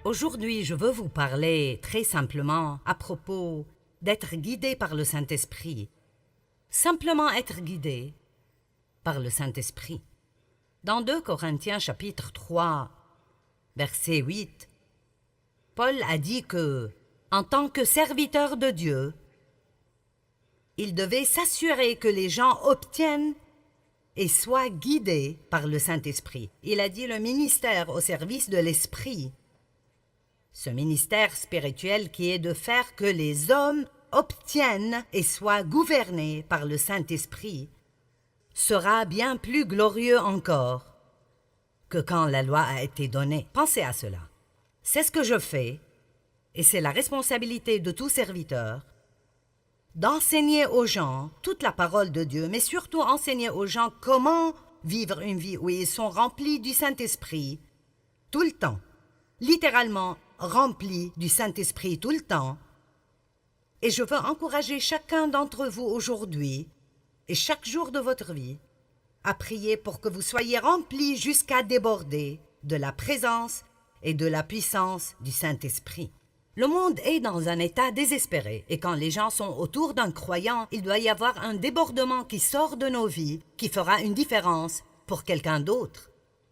Aujourd'hui, je veux vous parler très simplement à propos d'être guidé par le Saint-Esprit. Simplement être guidé par le Saint-Esprit. Dans 2 Corinthiens chapitre 3, verset 8, Paul a dit que, en tant que serviteur de Dieu, il devait s'assurer que les gens obtiennent et soient guidés par le Saint-Esprit. Il a dit le ministère au service de l'Esprit. Ce ministère spirituel qui est de faire que les hommes obtiennent et soient gouvernés par le Saint-Esprit sera bien plus glorieux encore que quand la loi a été donnée. Pensez à cela. C'est ce que je fais, et c'est la responsabilité de tout serviteur, d'enseigner aux gens toute la parole de Dieu, mais surtout enseigner aux gens comment vivre une vie où ils sont remplis du Saint-Esprit tout le temps, littéralement remplis du Saint-Esprit tout le temps. Et je veux encourager chacun d'entre vous aujourd'hui et chaque jour de votre vie à prier pour que vous soyez remplis jusqu'à déborder de la présence et de la puissance du Saint-Esprit. Le monde est dans un état désespéré et quand les gens sont autour d'un croyant, il doit y avoir un débordement qui sort de nos vies qui fera une différence pour quelqu'un d'autre.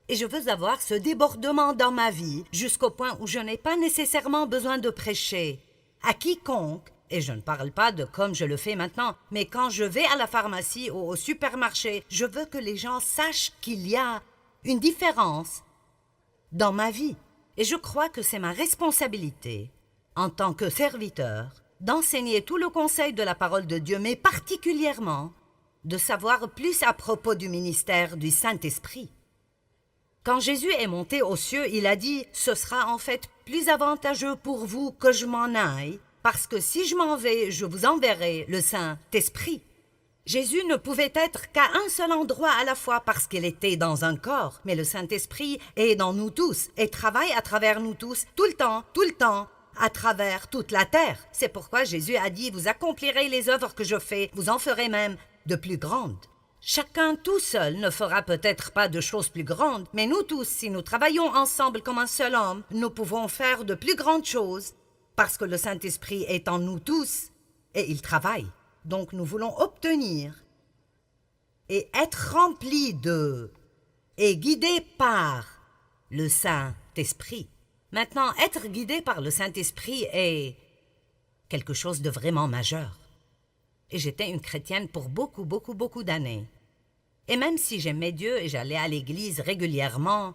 Et je veux avoir ce débordement dans ma vie jusqu'au point où je n'ai pas nécessairement besoin de prêcher à quiconque, et je ne parle pas de comme je le fais maintenant, mais quand je vais à la pharmacie ou au supermarché, je veux que les gens sachent qu'il y a une différence dans ma vie. Et je crois que c'est ma responsabilité, en tant que serviteur, d'enseigner tout le conseil de la parole de Dieu, mais particulièrement de savoir plus à propos du ministère du Saint-Esprit. Quand Jésus est monté aux cieux, il a dit « Ce sera en fait plus avantageux pour vous que je m'en aille, parce que si je m'en vais, je vous enverrai le Saint-Esprit. » Jésus ne pouvait être qu'à un seul endroit à la fois parce qu'il était dans un corps, mais le Saint-Esprit est dans nous tous et travaille à travers nous tous, tout le temps, à travers toute la terre. C'est pourquoi Jésus a dit « Vous accomplirez les œuvres que je fais, vous en ferez même de plus grandes. » Chacun tout seul ne fera peut-être pas de choses plus grandes, mais nous tous, si nous travaillons ensemble comme un seul homme, nous pouvons faire de plus grandes choses parce que le Saint-Esprit est en nous tous et il travaille. Donc nous voulons obtenir et être remplis de et guidés par le Saint-Esprit. Maintenant, être guidé par le Saint-Esprit est quelque chose de vraiment majeur. Et j'étais une chrétienne pour beaucoup d'années. Et même si j'aimais Dieu et j'allais à l'église régulièrement,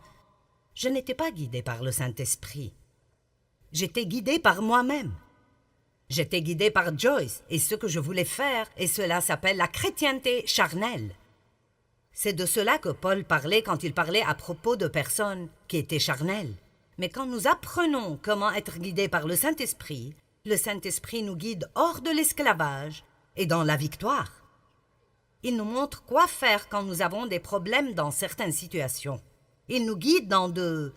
je n'étais pas guidée par le Saint-Esprit. J'étais guidée par moi-même. J'étais guidée par Joyce et ce que je voulais faire, et cela s'appelle la chrétienté charnelle. C'est de cela que Paul parlait quand il parlait à propos de personnes qui étaient charnelles. Mais quand nous apprenons comment être guidés par le Saint-Esprit nous guide hors de l'esclavage et dans la victoire. Il nous montre quoi faire quand nous avons des problèmes dans certaines situations. Il nous guide dans de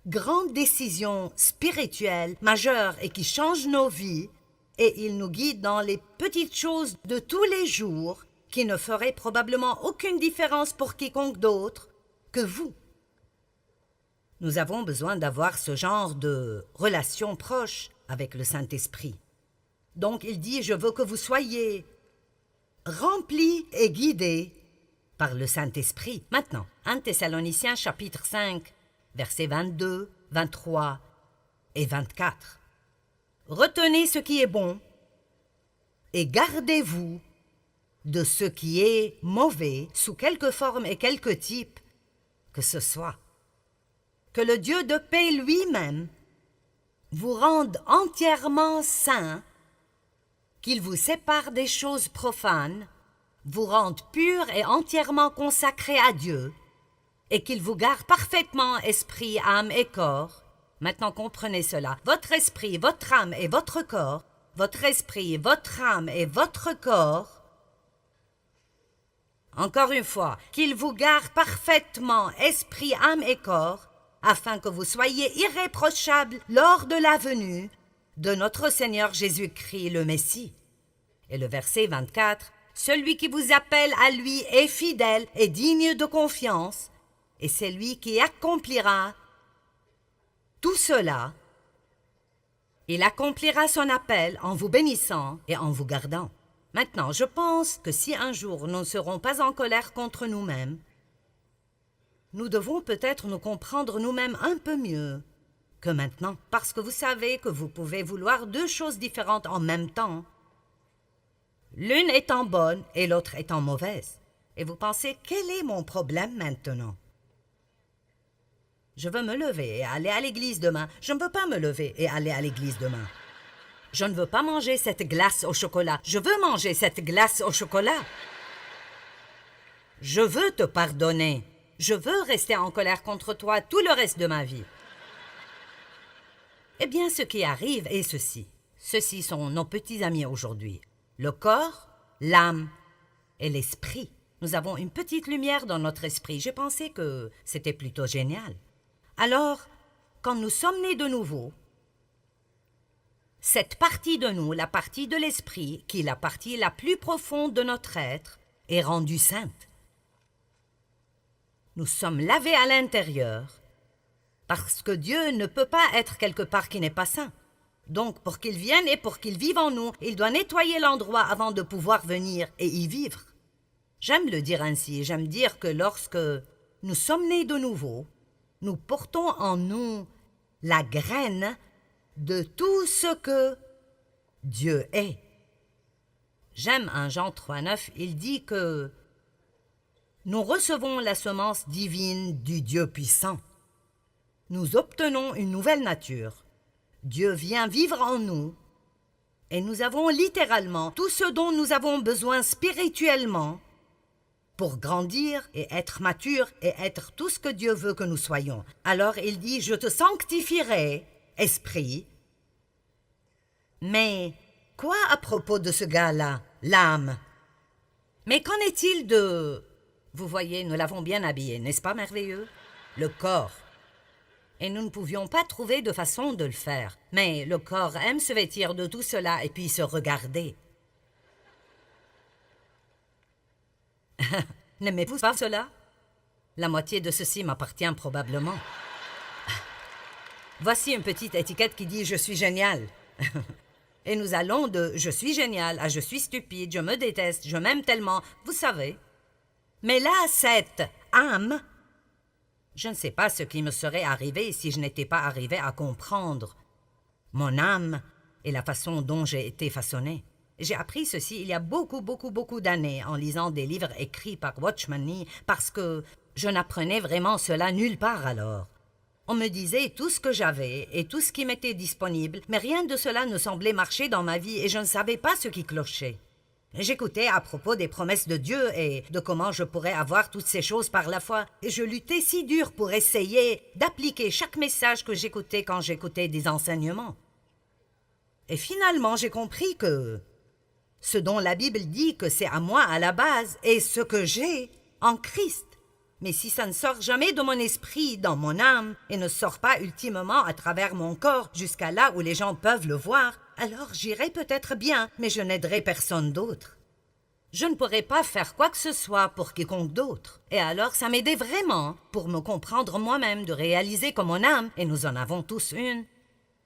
grandes décisions spirituelles majeures et qui changent nos vies, et il nous guide dans les petites choses de tous les jours qui ne feraient probablement aucune différence pour quiconque d'autre que vous. Nous avons besoin d'avoir ce genre de relation proche avec le Saint-Esprit. Donc il dit « Je veux que vous soyez remplis et guidés par le Saint-Esprit. » Maintenant, 1 Thessaloniciens chapitre 5, versets 22, 23 et 24. « Retenez ce qui est bon et gardez-vous de ce qui est mauvais sous quelque forme et quelque type que ce soit. Que le Dieu de paix lui-même vous rende entièrement saints, qu'il vous sépare des choses profanes, vous rende purs et entièrement consacrés à Dieu, et qu'il vous garde parfaitement esprit, âme et corps. Maintenant comprenez cela. Votre esprit, votre âme et votre corps, votre esprit, votre âme et votre corps. Encore une fois, qu'il vous garde parfaitement esprit, âme et corps, afin que vous soyez irréprochables lors de la venue de notre Seigneur Jésus-Christ le Messie. Et le verset 24, « Celui qui vous appelle à lui est fidèle et digne de confiance, et c'est lui qui accomplira Tout cela, il accomplira son appel en vous bénissant et en vous gardant. Maintenant, je pense que si un jour nous ne serons pas en colère contre nous-mêmes, nous devons peut-être nous comprendre nous-mêmes un peu mieux que maintenant, parce que vous savez que vous pouvez vouloir deux choses différentes en même temps, l'une étant bonne et l'autre étant mauvaise. Et vous pensez, quel est mon problème maintenant? Je veux me lever et aller à l'église demain. Je ne veux pas me lever et aller à l'église demain. Je ne veux pas manger cette glace au chocolat. Je veux manger cette glace au chocolat. Je veux te pardonner. Je veux rester en colère contre toi tout le reste de ma vie. Eh bien, ce qui arrive est ceci. Ceux-ci sont nos petits amis aujourd'hui. Le corps, l'âme et l'esprit. Nous avons une petite lumière dans notre esprit. J'ai pensé que c'était plutôt génial. Alors, quand nous sommes nés de nouveau, cette partie de nous, la partie de l'esprit, qui est la partie la plus profonde de notre être, est rendue sainte. Nous sommes lavés à l'intérieur parce que Dieu ne peut pas être quelque part qui n'est pas saint. Donc, pour qu'il vienne et pour qu'il vive en nous, il doit nettoyer l'endroit avant de pouvoir venir et y vivre. J'aime le dire ainsi. J'aime dire que lorsque nous sommes nés de nouveau, nous portons en nous la graine de tout ce que Dieu est. J'aime 1 Jean 3,9, il dit que nous recevons la semence divine du Dieu puissant. Nous obtenons une nouvelle nature. Dieu vient vivre en nous et nous avons littéralement tout ce dont nous avons besoin spirituellement pour grandir et être mature et être tout ce que Dieu veut que nous soyons. Alors il dit, je te sanctifierai, esprit. Mais quoi à propos de ce gars-là, l'âme? Mais qu'en est-il de... Vous voyez, nous l'avons bien habillé, n'est-ce pas merveilleux? Le corps. Et nous ne pouvions pas trouver de façon de le faire. Mais le corps aime se vêtir de tout cela et puis se regarder. N'aimez-vous pas cela? La moitié de ceci m'appartient probablement. Voici une petite étiquette qui dit « Je suis génial ». Et nous allons de « Je suis génial » à « Je suis stupide, je me déteste, je m'aime tellement », vous savez. Mais là, cette âme, je ne sais pas ce qui me serait arrivé si je n'étais pas arrivé à comprendre mon âme et la façon dont j'ai été façonné. J'ai appris ceci il y a beaucoup d'années en lisant des livres écrits par Watchman Nee parce que je n'apprenais vraiment cela nulle part alors. On me disait tout ce que j'avais et tout ce qui m'était disponible, mais rien de cela ne semblait marcher dans ma vie et je ne savais pas ce qui clochait. J'écoutais à propos des promesses de Dieu et de comment je pourrais avoir toutes ces choses par la foi. Et je luttais si dur pour essayer d'appliquer chaque message que j'écoutais quand j'écoutais des enseignements. Et finalement, j'ai compris que ce dont la Bible dit que c'est à moi à la base est ce que j'ai en Christ. Mais si ça ne sort jamais de mon esprit, dans mon âme, et ne sort pas ultimement à travers mon corps jusqu'à là où les gens peuvent le voir, alors j'irai peut-être bien, mais je n'aiderai personne d'autre. Je ne pourrai pas faire quoi que ce soit pour quiconque d'autre. Et alors ça m'aidait vraiment pour me comprendre moi-même, de réaliser que mon âme, et nous en avons tous une,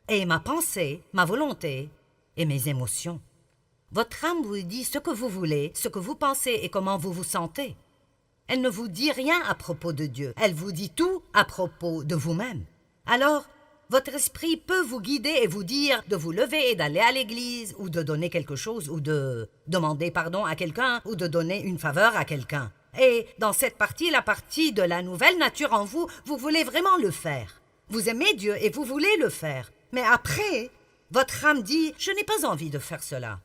et ma pensée, ma volonté et mes émotions. Votre âme vous dit ce que vous voulez, ce que vous pensez et comment vous vous sentez. Elle ne vous dit rien à propos de Dieu. Elle vous dit tout à propos de vous-même. Alors, votre esprit peut vous guider et vous dire de vous lever et d'aller à l'église, ou de donner quelque chose, ou de demander pardon à quelqu'un, ou de donner une faveur à quelqu'un. Et dans cette partie, la partie de la nouvelle nature en vous, vous voulez vraiment le faire. Vous aimez Dieu et vous voulez le faire. Mais après, votre âme dit « Je n'ai pas envie de faire cela.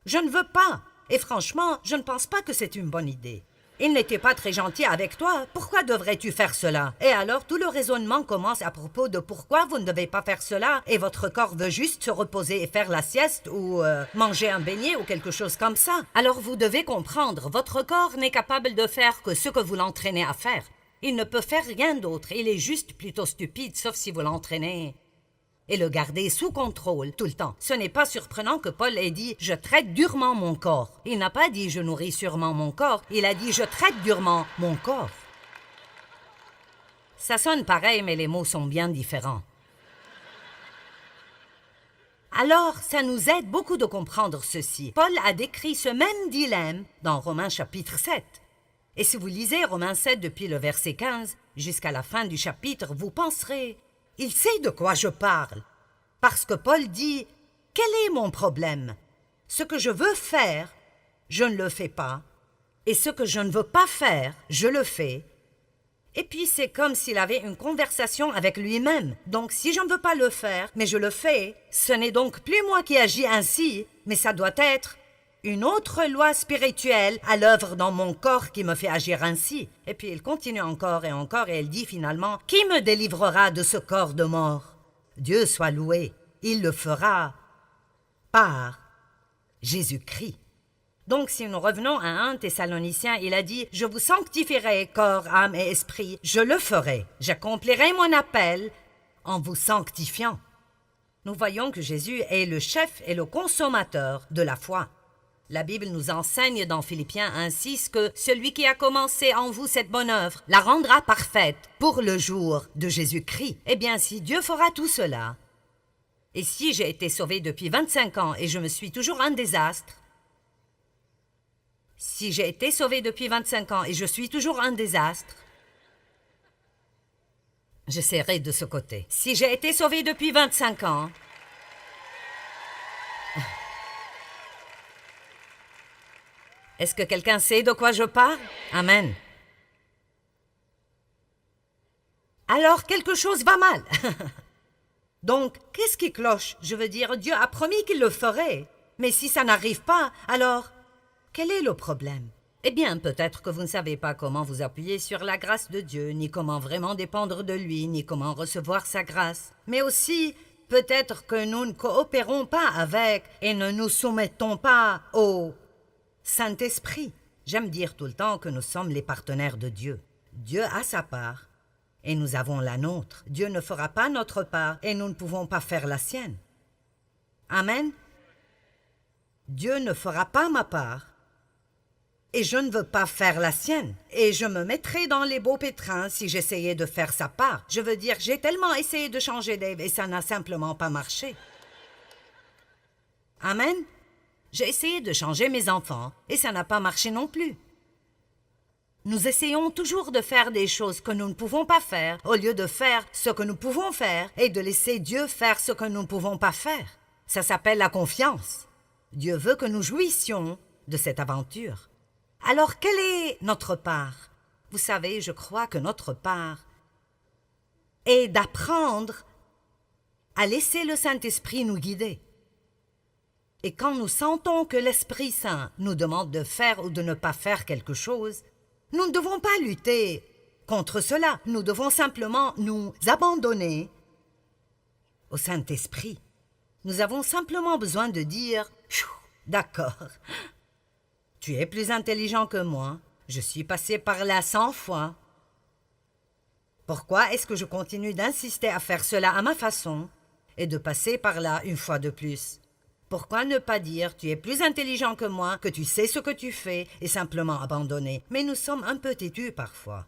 Je ne veux pas. Et franchement, je ne pense pas que c'est une bonne idée. Il n'était pas très gentil avec toi. Pourquoi devrais-tu faire cela? » Et alors, tout le raisonnement commence à propos de pourquoi vous ne devez pas faire cela et votre corps veut juste se reposer et faire la sieste ou manger un beignet ou quelque chose comme ça. Alors, vous devez comprendre, votre corps n'est capable de faire que ce que vous l'entraînez à faire. Il ne peut faire rien d'autre. Il est juste plutôt stupide, sauf si vous l'entraînez et le gardez sous contrôle tout le temps. Ce n'est pas surprenant que Paul ait dit « Je traite durement mon corps ». Il n'a pas dit « Je nourris sûrement mon corps ». Il a dit « Je traite durement mon corps ». Ça sonne pareil, mais les mots sont bien différents. Alors, ça nous aide beaucoup de comprendre ceci. Paul a décrit ce même dilemme dans Romains chapitre 7. Et si vous lisez Romains 7 depuis le verset 15 jusqu'à la fin du chapitre, vous penserez « Il sait de quoi je parle ». Parce que Paul dit « Quel est mon problème? Ce que je veux faire, je ne le fais pas. Et ce que je ne veux pas faire, je le fais. » Et puis c'est comme s'il avait une conversation avec lui-même. Donc si je ne veux pas le faire, mais je le fais, ce n'est donc plus moi qui agis ainsi, mais ça doit être une autre loi spirituelle à l'œuvre dans mon corps qui me fait agir ainsi. Et puis il continue encore et il dit finalement « Qui me délivrera de ce corps de mort? Dieu soit loué, il le fera par Jésus-Christ. » Donc, si nous revenons à 1 Thessaloniciens, il a dit « Je vous sanctifierai, corps, âme et esprit. Je le ferai. J'accomplirai mon appel en vous sanctifiant. » Nous voyons que Jésus est le chef et le consommateur de la foi. La Bible nous enseigne dans Philippiens 1,6 que celui qui a commencé en vous cette bonne œuvre la rendra parfaite pour le jour de Jésus-Christ. Eh bien, si Dieu fera tout cela, et si j'ai été sauvé depuis 25 ans et je me suis toujours un désastre, si j'ai été sauvé depuis 25 ans et je suis toujours un désastre, j'essaierai de ce côté. Si j'ai été sauvé depuis 25 ans, est-ce que quelqu'un sait de quoi je parle? Amen. Alors quelque chose va mal. Donc, qu'est-ce qui cloche? Je veux dire, Dieu a promis qu'il le ferait. Mais si ça n'arrive pas, alors quel est le problème? Eh bien, peut-être que vous ne savez pas comment vous appuyer sur la grâce de Dieu, ni comment vraiment dépendre de lui, ni comment recevoir sa grâce. Mais aussi, peut-être que nous ne coopérons pas avec et ne nous soumettons pas au Saint-Esprit. J'aime dire tout le temps que nous sommes les partenaires de Dieu. Dieu a sa part et nous avons la nôtre. Dieu ne fera pas notre part et nous ne pouvons pas faire la sienne. Amen. Dieu ne fera pas ma part et je ne veux pas faire la sienne. Et je me mettrais dans les beaux pétrins si j'essayais de faire sa part. Je veux dire, j'ai tellement essayé de changer Dave et ça n'a simplement pas marché. Amen. J'ai essayé de changer mes enfants et ça n'a pas marché non plus. Nous essayons toujours de faire des choses que nous ne pouvons pas faire au lieu de faire ce que nous pouvons faire et de laisser Dieu faire ce que nous ne pouvons pas faire. Ça s'appelle la confiance. Dieu veut que nous jouissions de cette aventure. Alors, quelle est notre part? Vous savez, je crois que notre part est d'apprendre à laisser le Saint-Esprit nous guider. Et quand nous sentons que l'Esprit Saint nous demande de faire ou de ne pas faire quelque chose, nous ne devons pas lutter contre cela. Nous devons simplement nous abandonner au Saint-Esprit. Nous avons simplement besoin de dire « D'accord, tu es plus intelligent que moi, je suis passé par là 100 fois. Pourquoi est-ce que je continue d'insister à faire cela à ma façon et de passer par là une fois de plus? Pourquoi ne pas dire « Tu es plus intelligent que moi, que tu sais ce que tu fais » et simplement abandonner? Mais nous sommes un peu têtus parfois.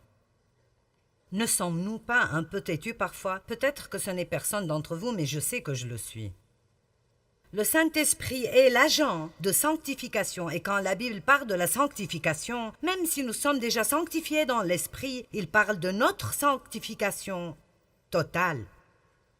Ne sommes-nous pas un peu têtus parfois? Peut-être que ce n'est personne d'entre vous, mais je sais que je le suis. Le Saint-Esprit est l'agent de sanctification et quand la Bible parle de la sanctification, même si nous sommes déjà sanctifiés dans l'Esprit, il parle de notre sanctification totale.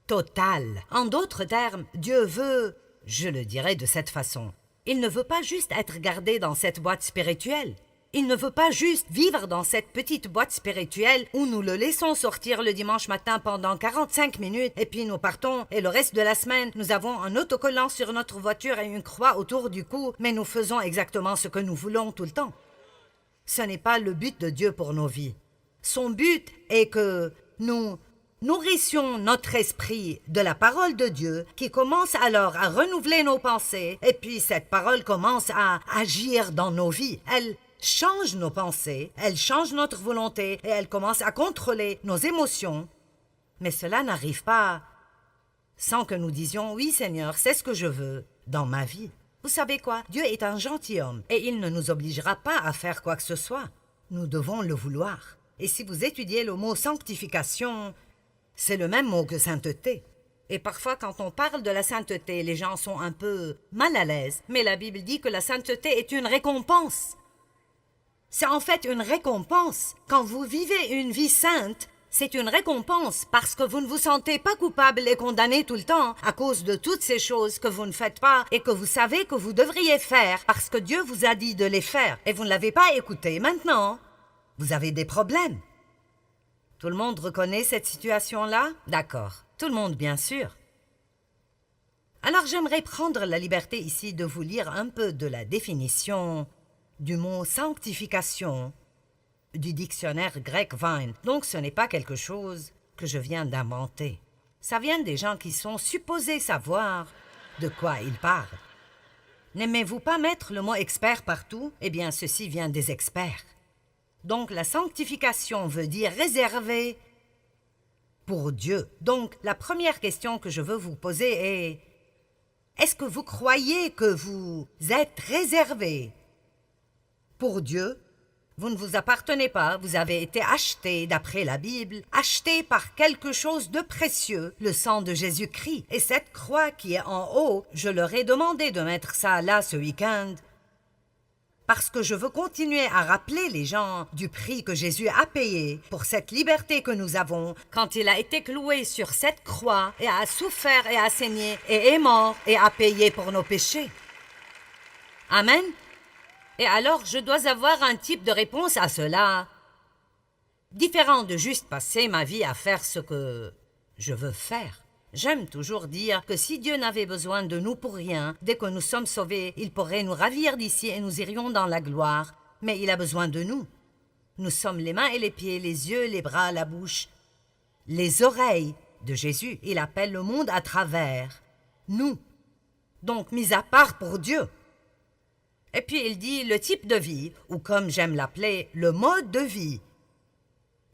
Totale. En d'autres termes, Dieu veut, je le dirais de cette façon, il ne veut pas juste être gardé dans cette boîte spirituelle. Il ne veut pas juste vivre dans cette petite boîte spirituelle où nous le laissons sortir le dimanche matin pendant 45 minutes et puis nous partons et le reste de la semaine, nous avons un autocollant sur notre voiture et une croix autour du cou, mais nous faisons exactement ce que nous voulons tout le temps. Ce n'est pas le but de Dieu pour nos vies. Son but est que nous nourrissions notre esprit de la parole de Dieu qui commence alors à renouveler nos pensées et puis cette parole commence à agir dans nos vies. Elle change nos pensées, elle change notre volonté et elle commence à contrôler nos émotions. Mais cela n'arrive pas sans que nous disions « Oui Seigneur, c'est ce que je veux dans ma vie ». Vous savez quoi? Dieu est un gentilhomme et il ne nous obligera pas à faire quoi que ce soit. Nous devons le vouloir. Et si vous étudiez le mot « sanctification », c'est le même mot que « sainteté ». Et parfois, quand on parle de la sainteté, les gens sont un peu mal à l'aise. Mais la Bible dit que la sainteté est une récompense. C'est en fait une récompense. Quand vous vivez une vie sainte, c'est une récompense parce que vous ne vous sentez pas coupable et condamné tout le temps à cause de toutes ces choses que vous ne faites pas et que vous savez que vous devriez faire parce que Dieu vous a dit de les faire et vous ne l'avez pas écouté. Maintenant, vous avez des problèmes. Tout le monde reconnaît cette situation-là? D'accord. Tout le monde, bien sûr. Alors j'aimerais prendre la liberté ici de vous lire un peu de la définition du mot sanctification du dictionnaire grec Vine. Donc ce n'est pas quelque chose que je viens d'inventer. Ça vient des gens qui sont supposés savoir de quoi ils parlent. N'aimez-vous pas mettre le mot expert partout? Eh bien, ceci vient des experts. Donc la sanctification veut dire réservé pour Dieu. Donc la première question que je veux vous poser est: est-ce que vous croyez que vous êtes réservé pour Dieu? Vous ne vous appartenez pas, vous avez été acheté, d'après la Bible, acheté par quelque chose de précieux, le sang de Jésus-Christ. Et cette croix qui est en haut, je leur ai demandé de mettre ça là ce week-end, parce que je veux continuer à rappeler les gens du prix que Jésus a payé pour cette liberté que nous avons quand il a été cloué sur cette croix et a souffert et a saigné et est mort et a payé pour nos péchés. Amen. Et alors, je dois avoir un type de réponse à cela, différent de juste passer ma vie à faire ce que je veux faire. J'aime toujours dire que si Dieu n'avait besoin de nous pour rien, dès que nous sommes sauvés, il pourrait nous ravir d'ici et nous irions dans la gloire. Mais il a besoin de nous. Nous sommes les mains et les pieds, les yeux, les bras, la bouche, les oreilles de Jésus. Il appelle le monde à travers nous. Donc, mis à part pour Dieu. Et puis il dit le type de vie, ou comme j'aime l'appeler, le mode de vie,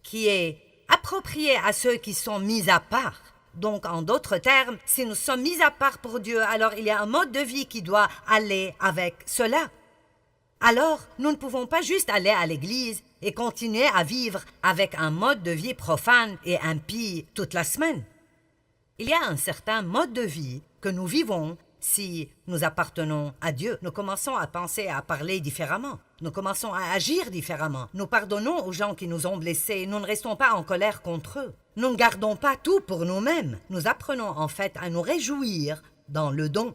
qui est approprié à ceux qui sont mis à part. Donc, en d'autres termes, si nous sommes mis à part pour Dieu, alors il y a un mode de vie qui doit aller avec cela. Alors, nous ne pouvons pas juste aller à l'église et continuer à vivre avec un mode de vie profane et impie toute la semaine. Il y a un certain mode de vie que nous vivons si nous appartenons à Dieu. Nous commençons à penser, à parler différemment. Nous commençons à agir différemment. Nous pardonnons aux gens qui nous ont blessés. Nous ne restons pas en colère contre eux. Nous ne gardons pas tout pour nous-mêmes. Nous apprenons en fait à nous réjouir dans le don.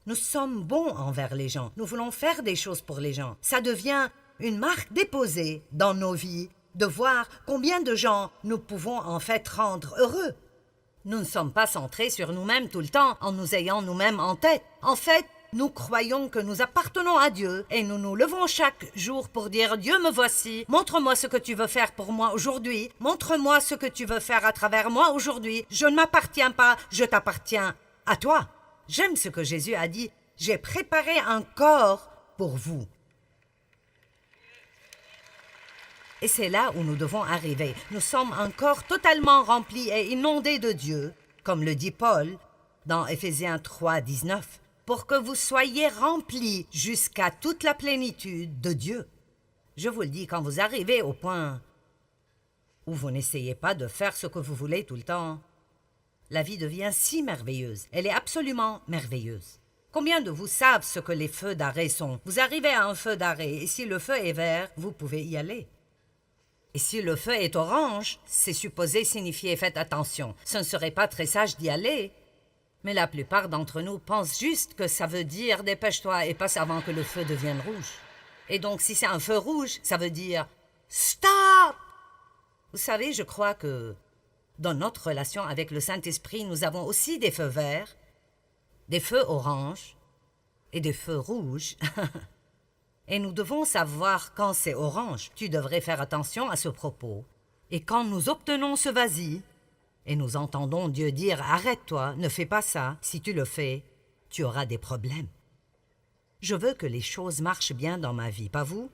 Nous sommes bons envers les gens. Nous voulons faire des choses pour les gens. Ça devient une marque déposée dans nos vies de voir combien de gens nous pouvons en fait rendre heureux. Nous ne sommes pas centrés sur nous-mêmes tout le temps en nous ayant nous-mêmes en tête. En fait, nous croyons que nous appartenons à Dieu et nous nous levons chaque jour pour dire « Dieu, me voici, montre-moi ce que tu veux faire pour moi aujourd'hui, montre-moi ce que tu veux faire à travers moi aujourd'hui, je ne m'appartiens pas, je t'appartiens à toi. » J'aime ce que Jésus a dit « J'ai préparé un corps pour vous. » Et c'est là où nous devons arriver. Nous sommes un corps totalement rempli et inondé de Dieu, comme le dit Paul dans Éphésiens 3, 19, pour que vous soyez remplis jusqu'à toute la plénitude de Dieu. Je vous le dis, quand vous arrivez au point où vous n'essayez pas de faire ce que vous voulez tout le temps, la vie devient si merveilleuse. Elle est absolument merveilleuse. Combien de vous savent ce que les feux d'arrêt sont? Vous arrivez à un feu d'arrêt et si le feu est vert, vous pouvez y aller. Et si le feu est orange, c'est supposé signifier « faites attention ». Ce ne serait pas très sage d'y aller. Mais la plupart d'entre nous pensent juste que ça veut dire « dépêche-toi et passe avant que le feu devienne rouge ». Et donc si c'est un feu rouge, ça veut dire « stop ». Vous savez, je crois que dans notre relation avec le Saint-Esprit, nous avons aussi des feux verts, des feux oranges et des feux rouges. Et nous devons savoir quand c'est orange. Tu devrais faire attention à ce propos. Et quand nous obtenons ce vas-y, et nous entendons Dieu dire « Arrête-toi, ne fais pas ça. Si tu le fais, tu auras des problèmes. » Je veux que les choses marchent bien dans ma vie, pas vous?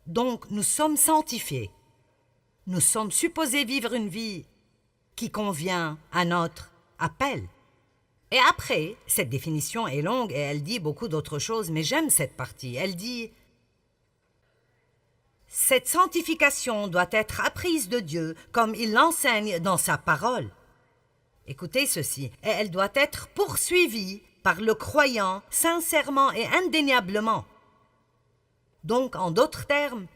Donc, nous sommes sanctifiés. Nous sommes supposés vivre une vie qui convient à notre appel. Et après, cette définition est longue et elle dit beaucoup d'autres choses, mais j'aime cette partie. Elle dit « Cette sanctification doit être apprise de Dieu comme il l'enseigne dans sa parole. » Écoutez ceci, et elle doit être poursuivie par le croyant sincèrement et indéniablement. Donc, en d'autres termes,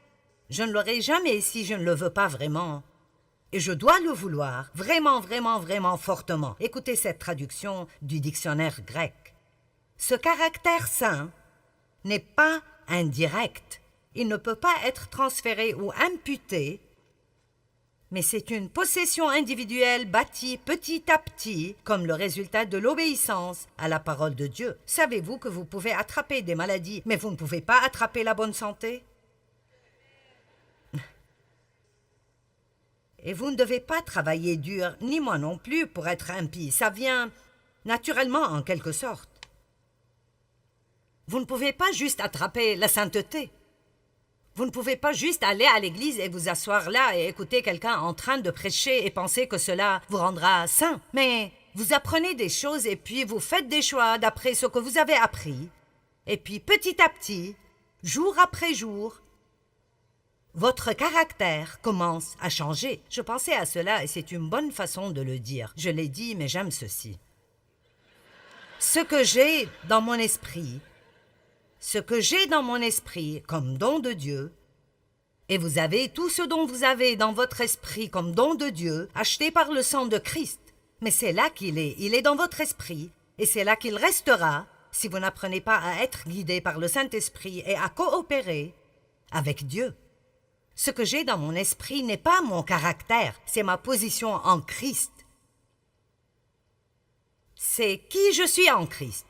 je ne l'aurai jamais si je ne le veux pas vraiment. Et je dois le vouloir, vraiment, vraiment, vraiment fortement. Écoutez cette traduction du dictionnaire grec. Ce caractère saint n'est pas indirect. Il ne peut pas être transféré ou imputé, mais c'est une possession individuelle bâtie petit à petit comme le résultat de l'obéissance à la parole de Dieu. Savez-vous que vous pouvez attraper des maladies, mais vous ne pouvez pas attraper la bonne santé? Et vous ne devez pas travailler dur, ni moi non plus, pour être impie. Ça vient naturellement, en quelque sorte. Vous ne pouvez pas juste attraper la sainteté. Vous ne pouvez pas juste aller à l'église et vous asseoir là et écouter quelqu'un en train de prêcher et penser que cela vous rendra saint. Mais vous apprenez des choses et puis vous faites des choix d'après ce que vous avez appris. Et puis petit à petit, jour après jour, votre caractère commence à changer. Je pensais à cela et c'est une bonne façon de le dire. Je l'ai dit, mais j'aime ceci. Ce que j'ai dans mon esprit comme don de Dieu, et vous avez tout ce dont vous avez dans votre esprit comme don de Dieu, acheté par le sang de Christ. Mais c'est là qu'il est, il est dans votre esprit, et c'est là qu'il restera si vous n'apprenez pas à être guidé par le Saint-Esprit et à coopérer avec Dieu. Ce que j'ai dans mon esprit n'est pas mon caractère, c'est ma position en Christ. C'est qui je suis en Christ.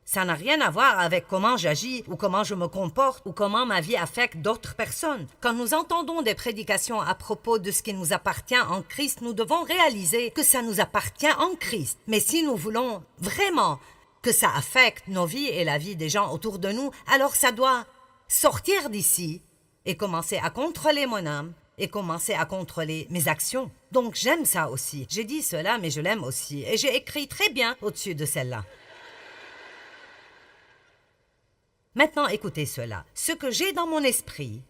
Ça n'a rien à voir avec comment j'agis ou comment je me comporte ou comment ma vie affecte d'autres personnes. Quand nous entendons des prédications à propos de ce qui nous appartient en Christ, nous devons réaliser que ça nous appartient en Christ. Mais si nous voulons vraiment que ça affecte nos vies et la vie des gens autour de nous, alors ça doit sortir d'ici et commencer à contrôler mon âme et commencer à contrôler mes actions. Donc j'aime ça aussi. J'ai dit cela, mais je l'aime aussi. Et j'ai écrit très bien au-dessus de celle-là. Maintenant, écoutez cela. Ce que j'ai dans mon esprit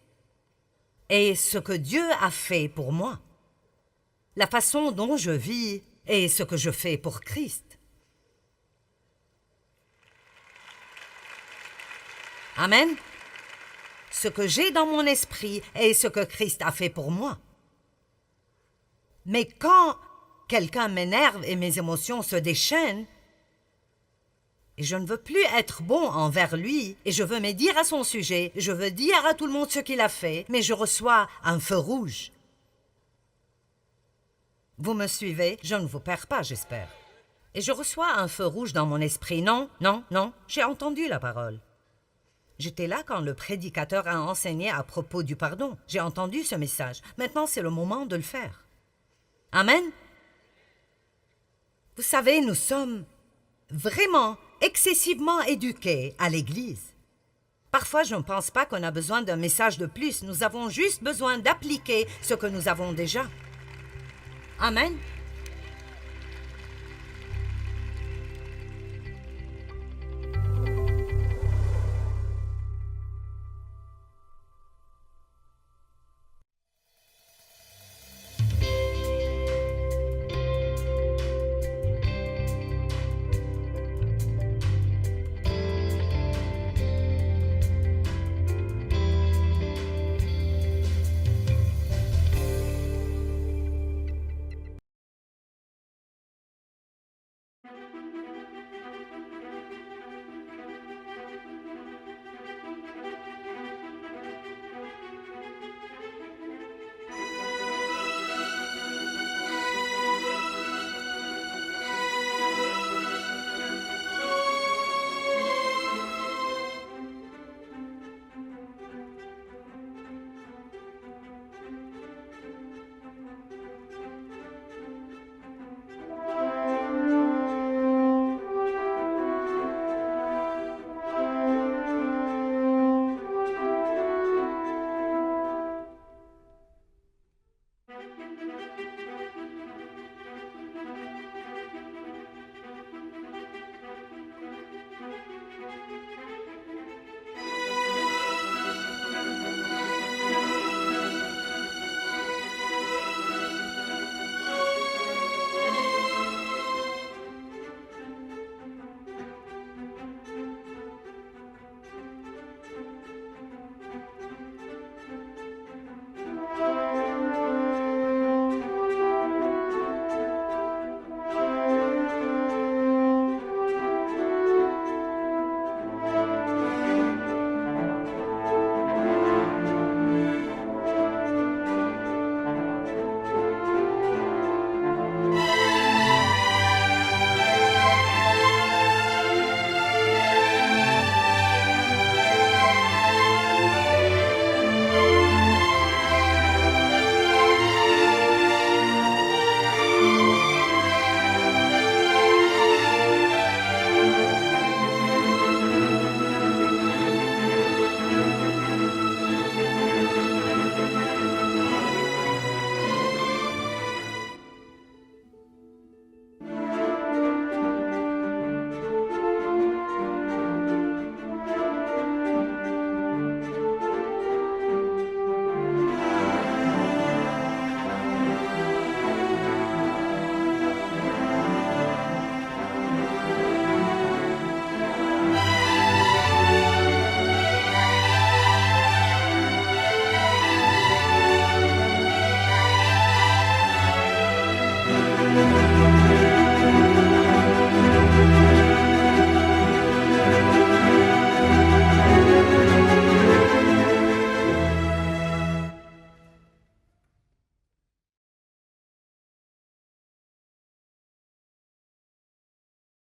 est ce que Dieu a fait pour moi. La façon dont je vis est ce que je fais pour Christ. Amen. Ce que j'ai dans mon esprit est ce que Christ a fait pour moi. Mais quand quelqu'un m'énerve et mes émotions se déchaînent, et je ne veux plus être bon envers lui, et je veux me dire à son sujet, je veux dire à tout le monde ce qu'il a fait, mais je reçois un feu rouge. Vous me suivez? Je ne vous perds pas, j'espère. Et je reçois un feu rouge dans mon esprit. Non, non, non, j'ai entendu la parole. J'étais là quand le prédicateur a enseigné à propos du pardon. J'ai entendu ce message. Maintenant, c'est le moment de le faire. Amen. Vous savez, nous sommes vraiment excessivement éduqués à l'Église. Parfois, je ne pense pas qu'on a besoin d'un message de plus. Nous avons juste besoin d'appliquer ce que nous avons déjà. Amen.